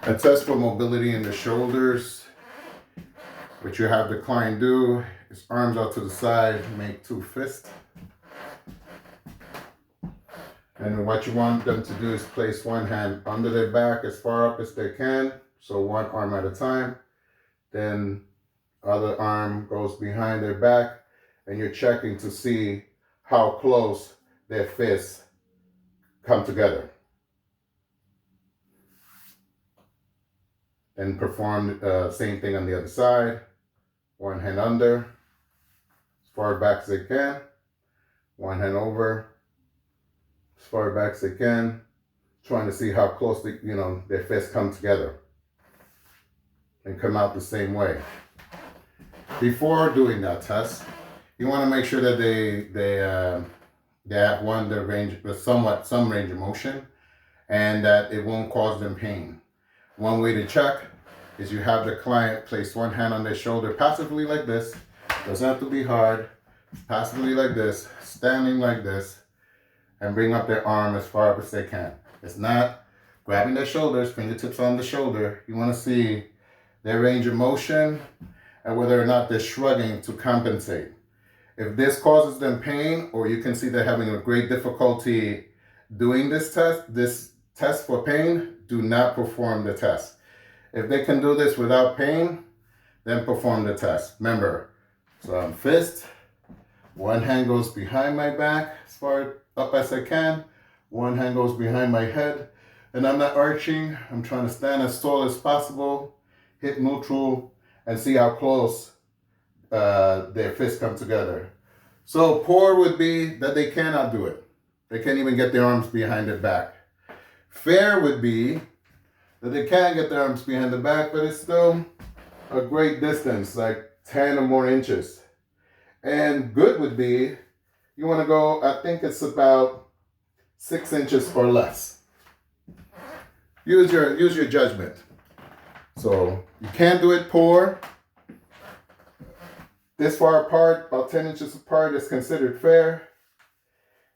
A test for mobility in the shoulders. What you have the client do is arms out to the side, make two fists. And what you want them to do is place one hand under their back as far up as they can. So one arm at a time. Then other arm goes behind their back, and you're checking to see how close their fists come together. Then perform the same thing on the other side. One hand under, as far back as they can. One hand over, as far back as they can. Trying to see how close their fists come together and come out the same way. Before doing that test, you want to make sure that they have some range of motion, and that it won't cause them pain. One way to check is you have the client place one hand on their shoulder passively like this. Doesn't have to be hard. Passively like this, standing like this, and bring up their arm as far up as they can. It's not grabbing their shoulders, fingertips on the shoulder. You want to see their range of motion and whether or not they're shrugging to compensate. If this causes them pain, or you can see they're having a great difficulty doing this test for pain, do not perform the test. If they can do this without pain, then perform the test. Remember, so fist, one hand goes behind my back as far up as I can, one hand goes behind my head, and I'm not arching. I'm trying to stand as tall as possible, hit neutral, and see how close their fists come together. So poor would be that they cannot do it. They can't even get their arms behind their back. Fair would be that they can get their arms behind the back, but it's still a great distance, like 10 or more inches. And good would be, you want to go, I think it's about 6 inches or less. Use your judgment. So you can't do it poor. This far apart, about 10 inches apart, is considered fair.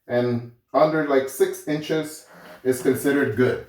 And under like 6 inches is considered good.